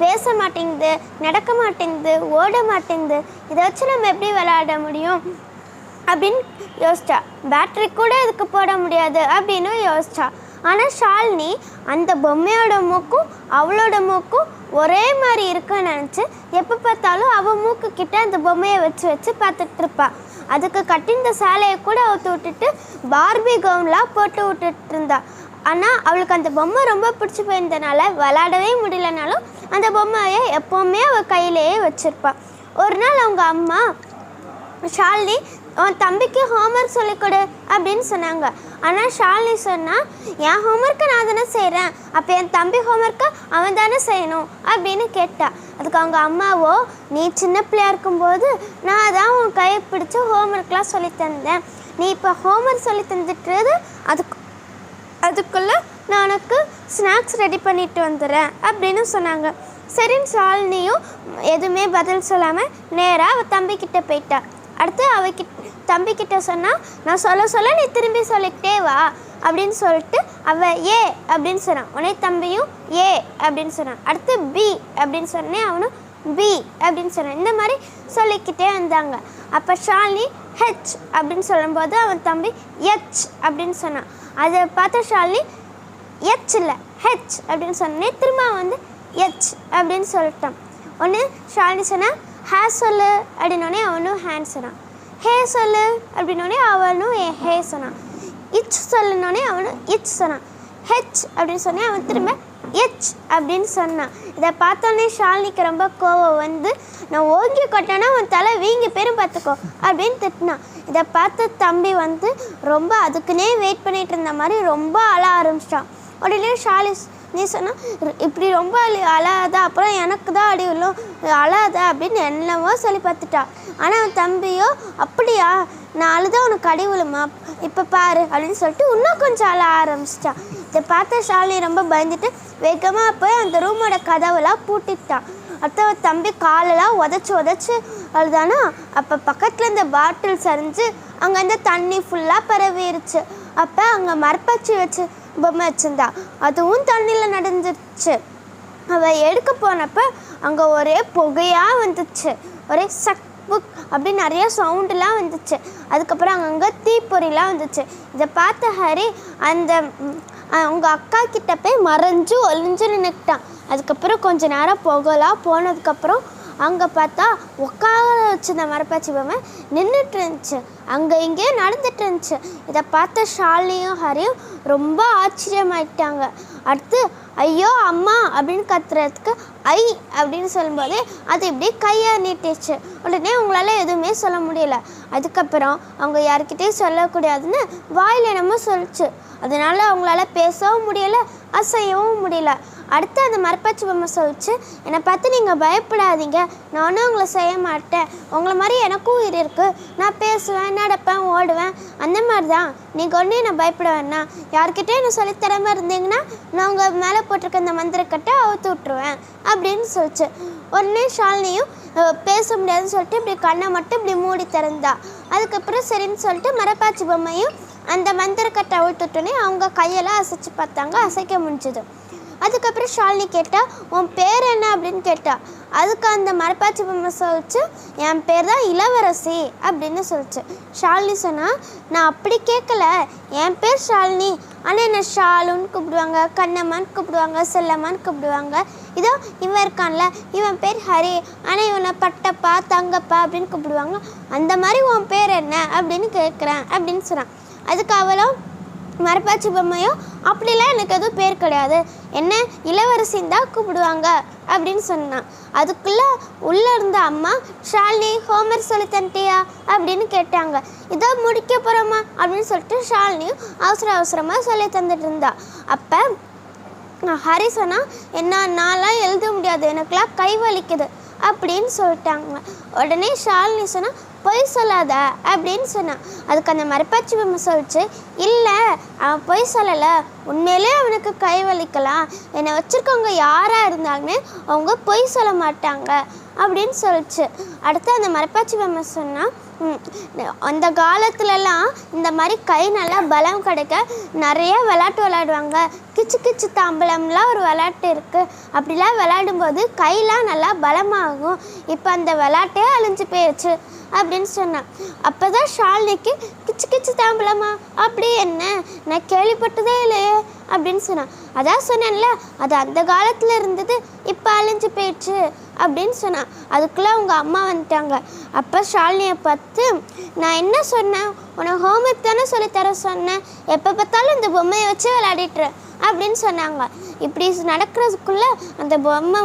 பேச மாட்டேங்குது, நடக்க மாட்டேங்குது, ஓட மாட்டேங்குது, இதை வச்சு நம்ம எப்படி விளையாட முடியும் அப்படின்னு யோசிச்சா. பேட்டரி கூட இதுக்கு போட முடியாது அப்படின்னு யோசிச்சா. ஆனால் ஷாலினி அந்த பொம்மையோட மூக்கும் அவளோட மூக்கும் ஒரே மாதிரி இருக்குன்னு நினச்சி எப்போ பார்த்தாலும் அவள் மூக்கு கிட்ட அந்த பொம்மையை வச்சு வச்சு பார்த்துட்டு இருப்பா. அதுக்கு கட்டிந்த சேலையை கூட அவுத்து விட்டுட்டு பார்பி கவுன்லாம் போட்டு விட்டுட்டு இருந்தா. ஆனால் அவளுக்கு அந்த பொம்மை ரொம்ப பிடிச்சி போயிருந்தனால விளையாடவே முடியலனாலும் அந்த பொம்மையை எப்போவுமே அவள் கையிலேயே வச்சுருப்பாள். ஒரு நாள் அவங்க அம்மா ஷாலினி உன் தம்பிக்கு ஹோம்ஒர்க் சொல்லிக்கொடு அப்படின்னு சொன்னாங்க. ஆனால் ஷாலினி சொன்னால் என் ஹோம்ஒர்க்கை நான் தானே செய்கிறேன், அப்போ என் தம்பி ஹோம்ஒர்க்கை அவன் தானே செய்யணும் அப்படின்னு கேட்டா. அதுக்கு அவங்க அம்மாவோ, நீ சின்ன பிள்ளையா இருக்கும்போது நான் தான் உன் கையை பிடிச்சி ஹோம்ஒர்க்லாம் சொல்லி தந்தேன், நீ இப்போ ஹோம்ஒர்க் சொல்லி தந்துட்டுறது அதுக்குள்ளே நான் உனக்கு ஸ்நாக்ஸ் ரெடி பண்ணிட்டு வந்துடுறேன் அப்படின்னு சொன்னாங்க. சரின்னு ஷாலினியும் எதுவுமே பதில் சொல்லாமல் நேராக அவள் தம்பிக்கிட்ட போயிட்டா. அடுத்து தம்பிக்கிட்ட சொன்னால், நான் சொல்ல நீ திரும்பி சொல்லிக்கிட்டே வா அப்படின்னு சொல்லிட்டு அவள் ஏ அப்படின்னு சொன்னான். உடனே தம்பியும் ஏ அப்படின்னு சொன்னான். அடுத்து பி அப்படின்னு சொன்னேன், அவனும் பி அப்படின்னு சொன்னான். இந்த மாதிரி சொல்லிக்கிட்டே வந்தாங்க. அப்போ ஷாலினி ஹெச் அப்படின்னு சொல்லும்போது அவன் தம்பி எச் அப்படின்னு சொன்னான். அதை பார்த்த ஷாலினி எச் இல்லை ஹெச் அப்படின்னு சொன்னேன், திரும்ப வந்து எச் அப்படின்னு சொல்லிட்டான். ஒன்று ஷாலினி சொன்னான் ஹே சொல்லு அப்படின்னோடனே அவனும் ஹேண்ட் சொன்னான். ஹே சொல்லு அப்படின்னோடனே அவனும் ஹே சொன்னான். இச் சொல்லுனோடனே அவனும் இச் சொன்னான். ஹெச் அப்படின்னு சொன்னேன், அவன் திரும்ப எச் அப்படின்னு சொன்னான். இதை பார்த்தோன்னே ஷாலினிக்கு ரொம்ப கோவம் வந்து, நான் ஓங்கி கொட்டேன்னா உன் தலை வீங்கி பேரும் பார்த்துக்கோ அப்படின்னு திட்டினான். இதை பார்த்து தம்பி வந்து ரொம்ப அதுக்குன்னே வெயிட் பண்ணிகிட்டு இருந்த மாதிரி ரொம்ப அழ ஆரம்பிச்சிட்டான். உடனே ஷாலி நீ சொன்னால் இப்படி ரொம்ப அழாத, அப்புறம் எனக்கு தான் அடி விழும், அழாத அப்படின்னு என்னவோ சொல்லி பார்த்துட்டா. ஆனால் அவன் தம்பியோ, அப்படியா நான் அழுதான் உனக்கு அடி விழுமா, இப்போ பாரு அப்படின்னு சொல்லிட்டு இன்னும் கொஞ்சம் அழ ஆரம்பிச்சிட்டான். இதை பார்த்த ஷாலினி ரொம்ப பயந்துட்டு வேகமாக போய் அந்த ரூமோட கதவெல்லாம் பூட்டிட்டான். அடுத்த தம்பி காலெல்லாம் உதச்சி அழுதானா. அப்போ பக்கத்தில் இந்த பாட்டில் சரிஞ்சு அங்கேருந்து தண்ணி ஃபுல்லாக பரவிருச்சு. அப்போ அங்கே மரப்பாச்சி வச்சு பொம்மை வச்சுருந்தா, அதுவும் தண்ணியில் நடந்துருச்சு. அவள் எடுக்க போனப்போ அங்கே ஒரே புகையாக வந்துச்சு, ஒரே புக் அப்படி நிறைய சவுண்டுலாம் வந்துச்சு. அதுக்கப்புறம் அங்கங்கே தீப்பொறிலாம் வந்துச்சு. இதை பார்த்த ஹரி அந்த அவங்க அக்கா கிட்ட போய் மறைஞ்சு ஒளிஞ்சு நின்றுக்கிட்டான். அதுக்கப்புறம் கொஞ்ச நேரம் புகலாம் போனதுக்கப்புறம் அங்கே பார்த்தா உட்கார வச்சுருந்த மரப்பாச்சி பொம்மை நின்றுட்டு இருந்துச்சு, அங்கே இங்கேயும் நடந்துட்டு இருந்துச்சு. இதை பார்த்த ஷாலினியும் ஹரியும் ரொம்ப ஆச்சரியமாயிட்டாங்க. அடுத்து ஐயோ அம்மா அப்படின்னு கத்துறதுக்கு ஐ அப்படின்னு சொல்லும்போதே அது இப்படி கையை நீட்டிச்சு. உடனே அவங்களால எதுவுமே சொல்ல முடியல. அதுக்கப்புறம் அவங்க யாருக்கிட்டையும் சொல்லக்கூடாதுன்னு வாயில் என்னமோ சொல்லிச்சு. அதனால அவங்களால பேசவும் முடியலை, அசையவும் முடியல. அடுத்து அந்த மரப்பாச்சி பொம்மை சொல்லிச்சு, என்னை பார்த்து நீங்கள் பயப்படாதீங்க, நானும் உங்களை செய்ய மாட்டேன், உங்களை மாதிரி எனக்கும் உயிர் இருக்குது, நான் பேசுவேன், நடப்பேன், ஓடுவேன், அந்த மாதிரி தான், நீங்கள் ஒன்றே நான் பயப்பட வேணாம், யார்கிட்டே என்ன சொல்லித்தராமல் இருந்தீங்கன்னா நான் உங்கள் மேலே போட்டிருக்க இந்த மந்திரக்கட்டை அவுத்து விட்ருவேன் அப்படின்னு சொல்லிச்சு. உடனே ஷாலினியும் பேச முடியாதுன்னு சொல்லிட்டு இப்படி கண்ணை மட்டும் இப்படி மூடி திறந்தா. அதுக்கப்புறம் சரின்னு சொல்லிட்டு மரப்பாச்சி பொம்மையும் அந்த மந்திரக்கட்டை அவுத்துட்டோன்னே அவங்க கையெல்லாம் அசைச்சு பார்த்தாங்க, அசைக்க முடிஞ்சுது. அதுக்கப்புறம் ஷாலினி கேட்டா, உன் பேர் என்ன அப்படின்னு கேட்டா. அதுக்கு அந்த மரப்பாச்சி பொம்மை சொல்லிச்சு, என் பேர் தான் இளவரசி அப்படின்னு சொல்லிச்சு. ஷாலினி சொன்னால், நான் அப்படி கேட்கல, என் பேர் ஷாலினி, ஆனால் என்ன ஷாலுன்னு கூப்பிடுவாங்க, கண்ணம்மான்னு கூப்பிடுவாங்க, செல்லம்மான்னு கூப்பிடுவாங்க, இதோ இவன் இருக்கான்ல இவன் பேர் ஹரி, ஆனால் இவனை பட்டப்பா தங்கப்பா அப்படின்னு கூப்பிடுவாங்க, அந்த மாதிரி உன் பேர் என்ன அப்படின்னு கேட்குறேன் அப்படின்னு சொன்னான். அதுக்கு அவளும் மரப்பாச்சி பொம்மையோ, அப்படிலாம் எனக்கு எதுவும் பேர் கிடையாது, என்ன இளவரசின்னு தான் கூப்பிடுவாங்க அப்படின்னு சொன்னான். அதுக்குள்ளே உள்ளே இருந்த அம்மா, ஷாலினி ஹோம்ஒர்க் சொல்லி தந்துட்டியா அப்படின்னு கேட்டாங்க. இதோ முடிக்க போகிறோமா அப்படின்னு சொல்லிட்டு ஷாலினியும் அவசரமாக சொல்லி தந்துட்டு இருந்தா. அப்போ ஹரி சொன்னால், என்ன நான்லாம் எழுத முடியாது, எனக்குலாம் கை வலிக்குது அப்படின்னு சொல்லிட்டாங்க. உடனே ஷாலினி சொன்னால், பொய் சொல்லாத அப்படின்னு சொன்னான். அதுக்கு அந்த மரப்பாச்சி பொம்மை சொல்லிச்சு, இல்லை அவன் பொய் சொல்லலை, உண்மையிலே அவனுக்கு கை வலிக்கலாம், என்னை வச்சுருக்கவங்க யாராக இருந்தாலுமே அவங்க பொய் சொல்ல மாட்டாங்க அப்படின்னு சொல்லிச்சு. அடுத்து அந்த மரப்பாச்சி பொம்மை சொன்னால், அந்த காலத்துலலாம் இந்த மாதிரி கை நல்லா பலம் கிடைக்க நிறைய விளையாட்டு விளையாடுவாங்க. கிச்சு கிச்சு தாம்பலம்லாம் ஒரு விளையாட்டு இருக்குது. அப்படிலாம் விளையாடும்போது கையெலாம் நல்லா பலமாகும். இப்போ அந்த விளையாட்டே அழிஞ்சு போயிடுச்சு அப்படின்னு சொன்னான். அப்போ தான் ஷாலினிக்கு கிச்சு கிச்சு தாம்பலமா அப்படி என்ன, நான் கேள்விப்பட்டதே இல்லையே அப்படின்னு சொன்னான். அதான் சொன்னேன்ல, அது அந்த காலத்தில் இருந்தது, இப்போ அழிஞ்சு போயிடுச்சு அப்படின்னு சொன்னான். அதுக்குள்ளே அவங்க அம்மா வந்துட்டாங்க. அப்போ ஷாலினியை பார்த்து, நான் என்ன சொன்னேன், உனக்கு ஹோம்ஒர்க் தானே சொல்லித்தர சொன்னேன், எப்போ பார்த்தாலும் இந்த பொம்மையை வச்சு விளையாடிட்டுறேன் அப்படின்னு சொன்னாங்க. இப்படி நடக்கிறதுக்குள்ளே அந்த பொம்மை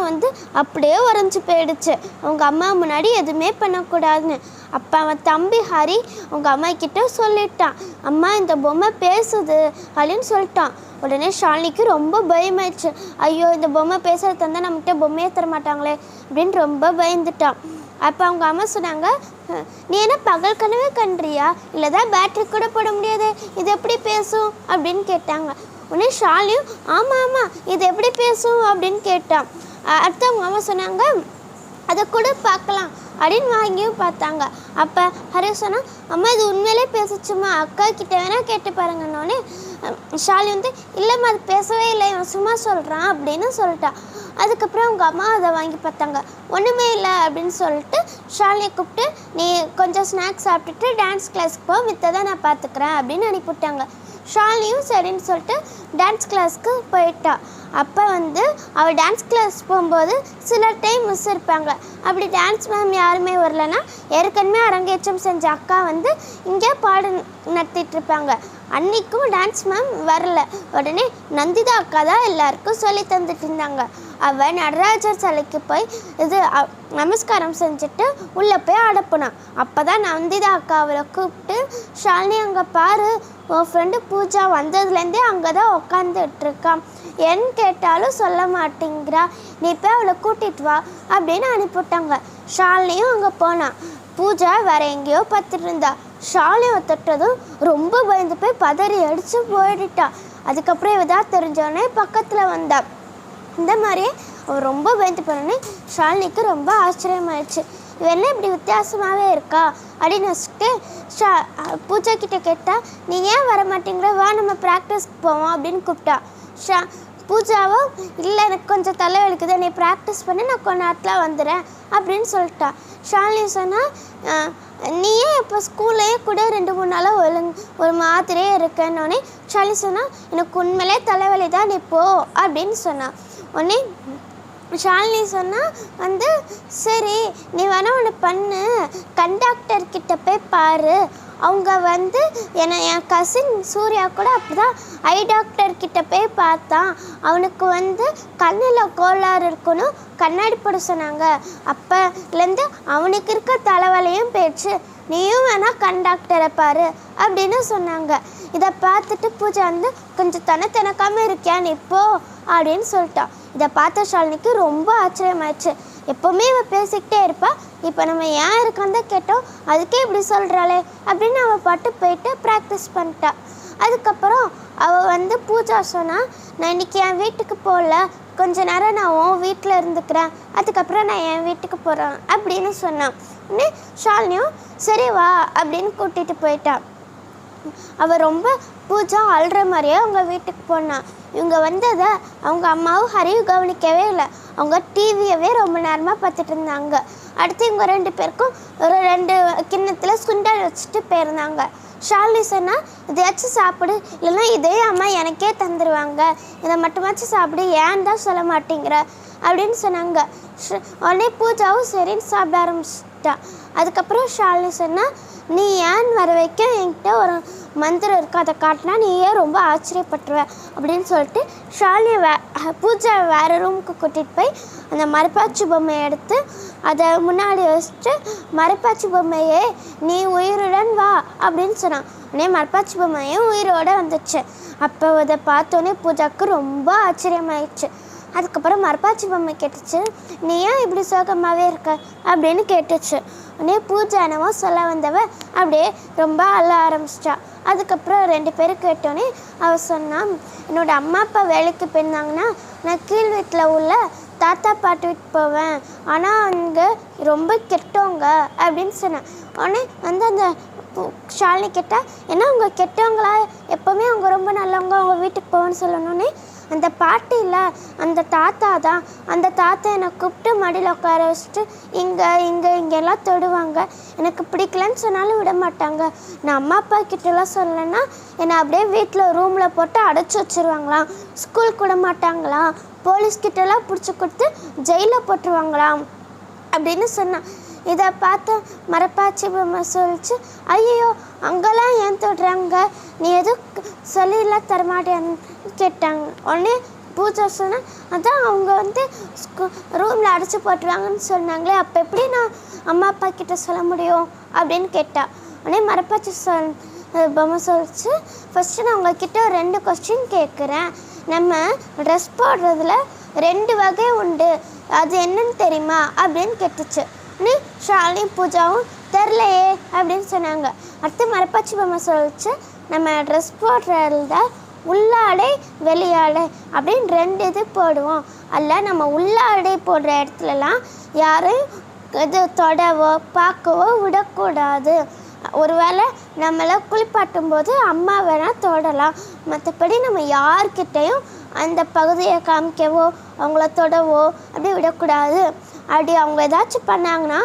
அப்படியே உறைஞ்சி போயிடுச்சு. அவங்க அம்மா முன்னாடி எதுவுமே பண்ணக்கூடாதுன்னு. அப்போ அவன் தம்பி ஹரி அவங்க அம்மா கிட்ட சொல்லிட்டான், அம்மா இந்த பொம்மை பேசுது அப்படின்னு சொல்லிட்டான். உடனே ஷாலினிக்கு ரொம்ப பயமாயிடுச்சு. ஐயோ, இந்த பொம்மை பேசுறது தந்தால் நம்மகிட்ட பொம்மையே தர மாட்டாங்களே அப்படின்னு ரொம்ப பயந்துட்டான். அப்போ அவங்க அம்மா சொன்னாங்க, நீ என்ன பகல் கனவே கண்டுறியா, இல்லைதான் பேட்டரி கூட போட முடியாது, இது எப்படி பேசும் அப்படின்னு கேட்டாங்க. உடனே ஷாலியும் ஆமாம் ஆமாம் இது எப்படி பேசும் அப்படின்னு கேட்டான். அடுத்து அவங்க அம்மா சொன்னாங்க, அதை கூட பார்க்கலாம் அப்படின்னு வாங்கியும் பார்த்தாங்க. அப்போ ஹரி சொன்னால், அம்மா இது உண்மையிலே பேசிச்சுமா, அக்கா கிட்ட வேணால் கேட்டு பாருங்கன்னொடனே ஷாலி இல்லைம்மா அது பேசவே இல்லை, இவன் சும்மா சொல்கிறான் அப்படின்னு சொல்லிட்டான். அதுக்கப்புறம் அவங்க அம்மா அதை வாங்கி பார்த்தாங்க, ஒன்றுமே இல்லை அப்படின்னு சொல்லிட்டு ஷாலினியை கூப்பிட்டு, நீ கொஞ்சம் ஸ்நாக்ஸ் சாப்பிட்டுட்டு டான்ஸ் கிளாஸ்க்கு போ, மித்ததை நான் பார்த்துக்கிறேன் அப்படின்னு அனுப்பிவிட்டாங்க. ஷாலினியும் சரின்னு சொல்லிட்டு டான்ஸ் கிளாஸ்க்கு போயிட்டா. அப்போ அவள் டான்ஸ் கிளாஸ் போகும்போது சில டைம் மிஸ் இருப்பாங்க. அப்படி டான்ஸ் மேம் யாருமே வரலன்னா ஏற்கனவே அரங்கேற்றம் செஞ்ச அக்கா இங்கே பாடு நடத்திட்டுருப்பாங்க. அன்றைக்கும் டான்ஸ் மேம் வரல. உடனே நந்திதா அக்கா தான் எல்லாருக்கும் சொல்லி தந்துட்டு இருந்தாங்க. அவள் நடராஜர் சிலைக்கு போய் நமஸ்காரம் செஞ்சுட்டு உள்ளே போய் அடப்புனான். அப்போ தான் நந்திதா அக்கா அவளை கூப்பிட்டு, ஷாலினி அங்கே பாரு, உன் ஃப்ரெண்டு பூஜா வந்ததுலேருந்தே அங்கே தான் உக்காந்துட்ருக்கான், என்ன கேட்டாலும் சொல்ல மாட்டேங்கிறா, நீ போய் அவளை கூட்டிகிட்டு வா அப்படின்னு அனுப்பிவிட்டாங்க. ஷாலினியும் அங்கே போனான். பூஜா வேற எங்கேயோ பார்த்துட்டு இருந்தா. ஷாலினியை தொட்டதும் ரொம்ப பயந்து போய் பதறி அடித்து போயிட்டான். அதுக்கப்புறம் இவதான் தெரிஞ்சோடனே பக்கத்தில் வந்தா. இந்த மாதிரியே அவள் ரொம்ப பயந்து போனோடனே ஷாலினிக்கு ரொம்ப ஆச்சரியமாயிடுச்சு. இவ என்ன இப்படி வித்தியாசமாகவே இருக்கா அப்படின்னு வச்சுட்டு பூஜா கிட்ட கேட்டால், நீ ஏன் வர மாட்டேங்கிற, வா நம்ம ப்ராக்டிஸ்க்கு போவோம் அப்படின்னு கூப்பிட்டா. பூஜாவோ இல்லை எனக்கு கொஞ்சம் தலைவலிக்குது, நீ ப்ராக்டிஸ் பண்ணி நான் கொஞ்ச நேரத்தில் வந்துடுறேன் அப்படின்னு சொல்லிட்டா. ஷாலினி சொன்னால், நீ ஏன் இப்போ ஸ்கூல்லையே கூட 2-3 நாளாக ஒரு மாதிரியே இருக்கேன்னொடனே ஷாலினி சொன்னால், எனக்கு உண்மையிலே தலைவலி தான், நீ போ அப்படின்னு சொன்னான். உடனே ஷாலினி சொன்னால் சரி நீ வேணா ஒன்று பண்ணு, கண்டக்டர்கிட்ட போய் பாரு, அவங்க என் கசின் சூர்யா கூட அப்படிதான் ஐ டாக்டர்கிட்ட போய் பார்த்தான், அவனுக்கு கண்ணில் கோளாறு இருக்கணும், கண்ணாடி போட சொன்னாங்க, அப்போலேருந்து அவனுக்கு இருக்க தலைவலியும் போயிடுச்சு, நீயும் வேணா கண்டக்டரை பாரு அப்படின்னு சொன்னாங்க. இதை பார்த்துட்டு பூஜா கொஞ்சம் தனக்காமல் இருக்கியா நீ இப்போ அப்படின்னு சொல்லிட்டான். இதை பார்த்த ஷாலினிக்கு ரொம்ப ஆச்சரியமாயிடுச்சு. எப்போவுமே இவள் பேசிக்கிட்டே இருப்பா, இப்போ நம்ம ஏன் இருக்கான்னு கேட்டோம், அதுக்கே இப்படி சொல்கிறாளே அப்படின்னு அவள் பாட்டு போயிட்டு ப்ராக்டிஸ் பண்ணிட்டா. அதுக்கப்புறம் அவள் பூஜா சொன்னால், நான் இன்றைக்கி என் வீட்டுக்கு போகல, கொஞ்ச நேரம் நான் உன் வீட்டில் இருந்துக்கிறேன், அதுக்கப்புறம் நான் என் வீட்டுக்கு போகிறேன் அப்படின்னு சொன்னான். உடனே ஷாலினியும் சரி வா அப்படின்னு கூட்டிகிட்டு போயிட்டான். அவள் ரொம்ப பூஜா அழுற மாதிரியே அவங்க வீட்டுக்கு போனான். இவங்க வந்ததை அவங்க அம்மாவும் ஹரியும் கவனிக்கவே இல்லை. அவங்க டிவியவே ரொம்ப நேரமாக பார்த்துட்டு இருந்தாங்க. அடுத்து இவங்க 2 பேருக்கும் ஒரு 2 கிண்ணத்தில் சுண்டல் வச்சுட்டு போயிருந்தாங்க. ஷாலினி சொன்னால், இதையாச்சும் சாப்பிடு, இல்லைன்னா இதே அம்மா எனக்கே தந்துடுவாங்க, இதை மட்டுமாச்சும் சாப்பிடு, ஏன் தான் சொல்ல மாட்டேங்கிற அப்படின்னு சொன்னாங்க. உடனே பூஜாவும் சரின்னு சாப்பிட ஆரம்பிச்சிட்டா. அதுக்கப்புறம் ஷாலினி சொன்னால், நீ ஏன் வர வைக்க என்கிட்ட ஒரு மந்திரம் இருக்குது, அதை காட்டினா நீயே ரொம்ப ஆச்சரியப்பட்டுருவ அப்படின்னு சொல்லிட்டு ஷாலினியை பூஜா வேறு ரூமுக்கு கூட்டிகிட்டு போய் அந்த மரப்பாச்சி பொம்மையை எடுத்து அதை முன்னாடி வச்சுட்டு, மரப்பாச்சி பொம்மையே நீ உயிருடன் வா அப்படின்னு சொன்னான். உடனே மரப்பாச்சி பொம்மையும் உயிரோடு வந்துச்சு. அப்போ அதை பார்த்தோன்னே பூஜாவுக்கு ரொம்ப ஆச்சரியமாயிடுச்சு. அதுக்கப்புறம் மரப்பாச்சி பொம்மை கேட்டுச்சு, நீ ஏன் இப்படி சோகமாகவே இருக்க அப்படின்னு கேட்டுச்சு. உடனே பூஜா என்னவோ சொல்ல வந்தவ அப்படியே ரொம்ப அழ ஆரம்பிச்சிட்டா. அதுக்கப்புறம் 2 பேரும் கேட்டோன்னே அவள் சொன்னான், என்னோடய அம்மா அப்பா வேலைக்கு போயிருந்தாங்கன்னா நான் கீழ் வீட்டில் உள்ள தாத்தா பாட்டி விட்டு போவேன், ஆனால் அங்கே ரொம்ப கெட்டவங்க அப்படின்னு சொன்னேன். உடனே வந்து அந்த ஷாலினி கேட்டால், ஏன்னா அவங்க கெட்டவங்களா, எப்போவுமே அவங்க ரொம்ப நல்லவங்க, அவங்க வீட்டுக்கு போவேன்னு சொல்லணுன்னே அந்த பாட்டி இல்லை, அந்த தாத்தா தான். அந்த தாத்தா என்னை கூப்பிட்டு மடியில் உட்கார வச்சுட்டு இங்கெல்லாம் தொடுவாங்க. எனக்கு பிடிக்கலன்னு சொன்னாலும் விட மாட்டாங்க. நான் அம்மா அப்பா கிட்டலாம் சொல்லலைன்னா என்னை அப்படியே வீட்டில் ரூமில் போட்டு அடைச்சி வச்சுருவாங்களாம். ஸ்கூலுக்கு விட மாட்டாங்களாம். போலீஸ்கிட்டலாம் பிடிச்சி கொடுத்து ஜெயிலில் போட்டுருவாங்களாம் அப்படின்னு சொன்னான். இதை பார்த்து மரப்பாச்சி பொம்மை சொல்லிச்சு, ஐயோ அங்கெல்லாம் ஏன் தொடுறாங்க, நீ எதுவும் சொல்லிடலாம் தரமாட்டேன்னு கேட்டாங்க. உடனே பூஜா சொன்னேன், அதான் அவங்க வந்து ரூமில் அடைச்சி போட்டுருவாங்கன்னு சொன்னாங்களே, அப்போ எப்படி நான் அம்மா அப்பா கிட்ட சொல்ல முடியும் அப்படின்னு கேட்டா. உடனே மரப்பாச்சி பொம்மை சொல்லிச்சு, ஃபஸ்ட்டு நான் உங்ககிட்ட 2 கொஸ்டின் கேட்குறேன். நம்ம ட்ரெஸ் போடுறதுல 2 வகை உண்டு, அது என்னன்னு தெரியுமா அப்படின்னு கேட்டுச்சு. நீ ஷாலினி பூஜாவும் தெரிலையே அப்படின்னு சொன்னாங்க. அடுத்து மரப்பாச்சி பொம்மை சொல்லிச்சு, நம்ம ட்ரெஸ் போடுறத உள்ளாடை வெளியாடை அப்படின்னு 2 இது போடுவோம். அல்ல நம்ம உள்ளாடை போடுற இடத்துலலாம் யாரையும் இது தொடவோ பார்க்கவோ விடக்கூடாது. ஒருவேளை நம்மளை குளிப்பாட்டும் போது அம்மா வேணால் தொடலாம், மற்றபடி நம்ம யார்கிட்டையும் அந்த பகுதியை காமிக்கவோ அவங்கள தொடவோ அப்படி விடக்கூடாது. அப்படி அவங்க ஏதாச்சும் பண்ணாங்கன்னா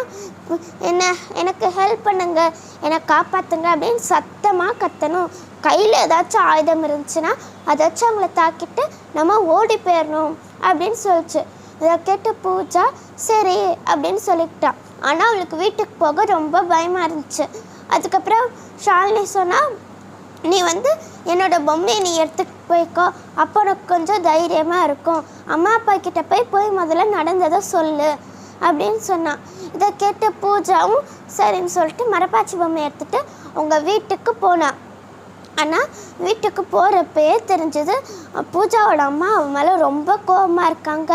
எனக்கு ஹெல்ப் பண்ணுங்க, என்னை காப்பாற்றுங்க அப்படின்னு சத்தமாக கத்தணும். கையில் ஏதாச்சும் ஆயுதம் இருந்துச்சுன்னா அதாச்சும் அவங்கள தாக்கிட்டு நம்ம ஓடி போயிடணும் அப்படின்னு சொல்லிச்சு. இதை கேட்டு பூஜா சரி அப்படின்னு சொல்லிக்கிட்டான். ஆனால் அவளுக்கு வீட்டுக்கு போக ரொம்ப பயமாக இருந்துச்சு. அதுக்கப்புறம் ஷாலினி சொன்னால், நீ வந்து என்னோடய பொம்மையை நீ எடுத்துகிட்டு போய்க்கோ, அப்போ உனக்கு கொஞ்சம் தைரியமாக இருக்கும். அம்மா அப்பா கிட்ட போய் முதல்ல நடந்ததை சொல்லு அப்படின்னு சொன்னான். இதை கேட்டு பூஜாவும் சரின்னு சொல்லிட்டு மரப்பாச்சி பொம்மையை எடுத்துகிட்டு அவங்க வீட்டுக்கு போனான். ஆனால் வீட்டுக்கு போகிறப்பயே தெரிஞ்சது பூஜாவோட அம்மா அவன் மேலே ரொம்ப கோபமாக இருக்காங்க.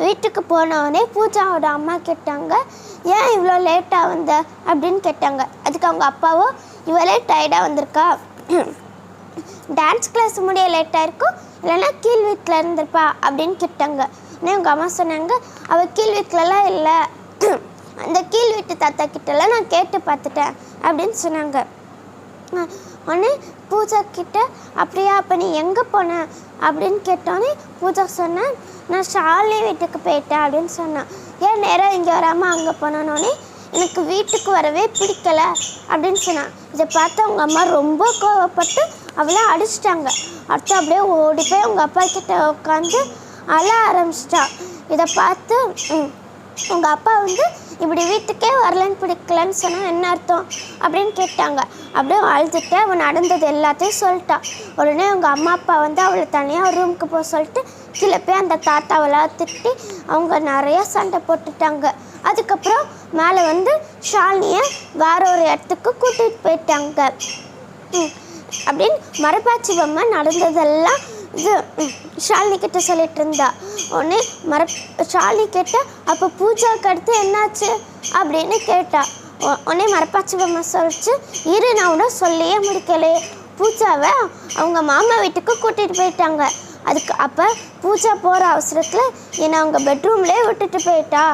வீட்டுக்கு போனவொடனே பூஜாவோட அம்மா கேட்டாங்க, ஏன் இவ்வளோ லேட்டாக வந்த அப்படின்னு கேட்டாங்க. அதுக்கு அவங்க அப்பாவோ, இவளே டயர்டாக வந்திருக்கா, டான்ஸ் கிளாஸ் முடிய லேட்டாக இருக்கும், இல்லைன்னா கீழ் வீட்டில் இருந்திருப்பா அப்படின்னு கேட்டாங்க. உடனே அவங்க அம்மா சொன்னாங்க, அவள் கீழ் வீட்டிலலாம் இல்லை, அந்த கீழ் வீட்டு தாத்தா கிட்டலாம் நான் கேட்டு பார்த்துட்டேன் அப்படின்னு சொன்னாங்க. உடனே பூஜா கிட்ட, அப்படியா அப்போ நீ எங்கே போன அப்படின்னு கேட்டோன்னே பூஜா சொன்னேன், நான் ஷாலினி வீட்டுக்கு போயிட்டேன் அப்படின்னு சொன்னான். ஏன் நேராக இங்கே வராமல் அங்கே போனோன்னே எனக்கு வீட்டுக்கு வரவே பிடிக்கலை அப்படின்னு சொன்னான். இதை பார்த்து அவங்க அம்மா ரொம்ப கோவப்பட்டு அவளை அடிச்சிட்டாங்க. அடுத்து அப்படியே ஓடி போய் அவங்க அப்பா கிட்ட உட்காந்து அழ ஆரம்பிச்சிட்டா. இதை பார்த்து உங்கள் அப்பா வந்து இப்படி வீட்டுக்கே வரலன்னு பிடிக்கலன்னு சொன்னால் என்ன அர்த்தம் அப்படின்னு கேட்டாங்க. அப்படியே அழுதுட்டு அவன் நடந்தது எல்லாத்தையும் சொல்லிட்டான். உடனே அவங்க அம்மா அப்பா வந்து அவளை தனியாக ரூமுக்கு போக சொல்லிட்டு கீழே போய் அந்த தாத்தாவெல்லாம் திட்டி அவங்க நிறையா சண்டை போட்டுட்டாங்க. அதுக்கப்புறம் மேலே வந்து ஷாலினியை வேற ஒரு இடத்துக்கு கூட்டிகிட்டு போயிட்டாங்க. அப்படின்னு மரப்பாச்சி பொம்மை நடந்ததெல்லாம் இது ஷாலினி கிட்ட சொல்லிட்டு இருந்தா. உடனே ஷாலினி கேட்டா, அப்போ பூஜாவுக்கு அடுத்து என்னாச்சு அப்படின்னு கேட்டா. உடனே மரப்பாச்சி பொம்மை சொல்லிச்சு, இரு நான் உடனே சொல்லியே முடிக்கலையே, பூஜாவை அவங்க மாமா வீட்டுக்கு கூட்டிகிட்டு போயிட்டாங்க. அப்போ பூஜா போகிற அவசரத்தில் என்னை அவங்க பெட்ரூம்லேயே விட்டுட்டு போயிட்டா.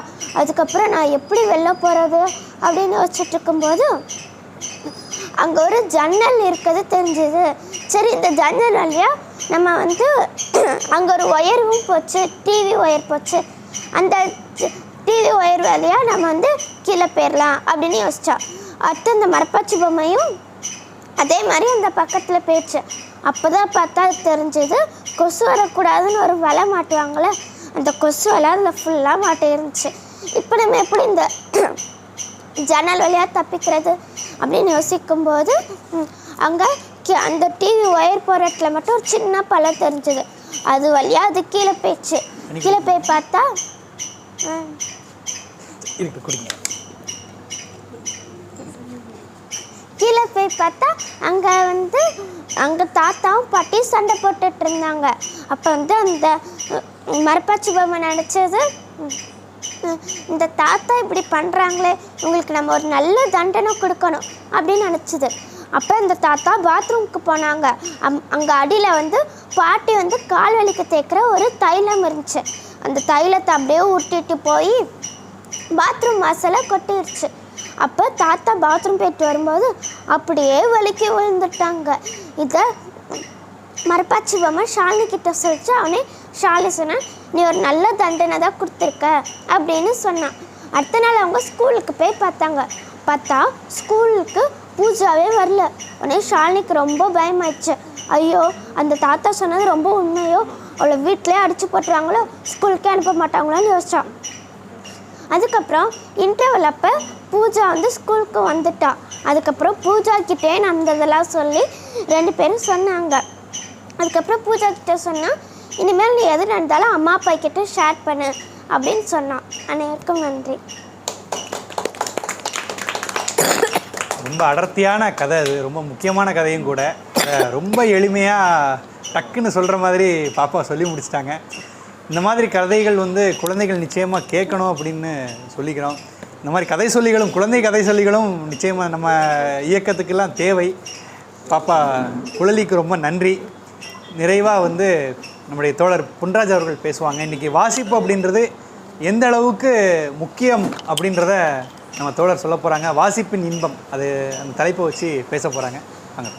அதுக்கப்புறம் நான் எப்படி வெளில போகிறது அப்படின்னு யோசிச்சுட்டு இருக்கும்போது அங்கே ஒரு ஜன்னல் இருக்கிறது தெரிஞ்சுது. சரி, இந்த ஜன்னல் வழியா நம்ம வந்து அங்கே ஒரு ஒயரும் போச்சு, டிவி ஒயர் போச்சு, அந்த டிவி ஒயர் வழியாக நம்ம வந்து கீழே போயிடலாம் அப்படின்னு யோசிச்சா. அடுத்து அந்த மரப்பாச்சி பொம்மையும் அதே மாதிரி அந்த பக்கத்தில் போயிடுச்சு. அப்போ தான் பார்த்தா தெரிஞ்சது கொசு வரக்கூடாதுன்னு ஒரு வலை மாட்டுவாங்களே, அந்த கொசு வலை அதில் ஃபுல்லாக மாட்டி இருந்துச்சு. இப்போ நம்ம எப்படி இந்த ஜன்னல் வழியாக தப்பிக்கிறது அப்படின்னு யோசிக்கும்போது அங்கே அந்த டிவி ஒயர் போகிற இடத்துல மட்டும் ஒரு சின்ன பழம் தெரிஞ்சுது. அது வழியாக அது கீழே போயிடுச்சு. கீழே போய் பார்த்தா கீழே போய் பார்த்தா அங்கே வந்து அங்கே தாத்தாவும் பாட்டியும் சண்டை போட்டுட்டு இருந்தாங்க. அப்போ வந்து அந்த மரப்பாச்சி பொம்மை நினச்சது, இந்த தாத்தா இப்படி பண்ணுறாங்களே, இவங்களுக்கு நம்ம ஒரு நல்ல தண்டனை கொடுக்கணும் அப்படின்னு நினச்சிது. அப்போ இந்த தாத்தா பாத்ரூமுக்கு போனாங்க. அங்கே அடியில் வந்து பாட்டி வந்து கால் வலிக்கு தேய்க்கிற ஒரு தைலம் இருந்துச்சு. அந்த தைலத்தை அப்படியே உருட்டிட்டு போய் பாத்ரூம் வாசலை கொட்டிடுச்சு. அப்போ தாத்தா பாத்ரூம் போயிட்டு வரும்போது அப்படியே வலிக்கி விழுந்துட்டாங்க. இதை மரப்பாச்சி பொம்மை ஷாலினி கிட்ட சொல்லிச்சு. அவனே ஷாலி சொன்னான், நீ ஒரு நல்ல தண்டனை தான் கொடுத்துருக்க அப்படின்னு சொன்னான். அடுத்த நாள் அவங்க ஸ்கூலுக்கு போய் பார்த்தா ஸ்கூலுக்கு பூஜாவே வரல. உடனே ஷாலினிக்கு ரொம்ப பயமாயிடுச்சு. ஐயோ, அந்த தாத்தா சொன்னது ரொம்ப உண்மையோ, அவளை வீட்டிலே அடித்து போட்டுருவாங்களோ, ஸ்கூலுக்கே அனுப்ப மாட்டாங்களோன்னு யோசிச்சான். அதுக்கப்புறம் இன்டர்வல் அப்போ பூஜா ஸ்கூலுக்கு வந்துட்டா. அதுக்கப்புறம் பூஜா கிட்டே நடந்ததெல்லாம் சொல்லி 2 பேரும் சொன்னாங்க. அதுக்கப்புறம் பூஜா கிட்டே சொன்னால், இனிமேல் நீ எது நடந்தாலும் அம்மா அப்பா கிட்ட ஷேர் பண்ணு அப்படின்னு சொன்னான். அனைவருக்கும் நன்றி. ரொம்ப அடர்த்தியான கதை, அது ரொம்ப முக்கியமான கதையும் கூட. ரொம்ப எளிமையாக டக்குன்னு சொல்கிற மாதிரி பாப்பா சொல்லி முடிச்சிட்டாங்க. இந்த மாதிரி கதைகள் குழந்தைகள் நிச்சயமாக கேட்கணும் அப்படின்னு சொல்லிக்கிறோம். இந்த மாதிரி கதை சொல்லிகளும் குழந்தை கதை சொல்லிகளும் நிச்சயமாக நம்ம இயக்கத்துக்கெல்லாம் தேவை. பாப்பா குழலிக்கு ரொம்ப நன்றி. நிறைவாக நம்முடைய தோழர் பொன்ராஜ் அவர்கள் பேசுவாங்க. இன்றைக்கி வாசிப்பு அப்படின்றது எந்த அளவுக்கு முக்கியம் அப்படின்றத நம்ம தோழர் சொல்ல போகிறாங்க. வாசிப்பின் இன்பம், அது அந்த தலைப்பை வச்சு பேச போகிறாங்க. வாங்க.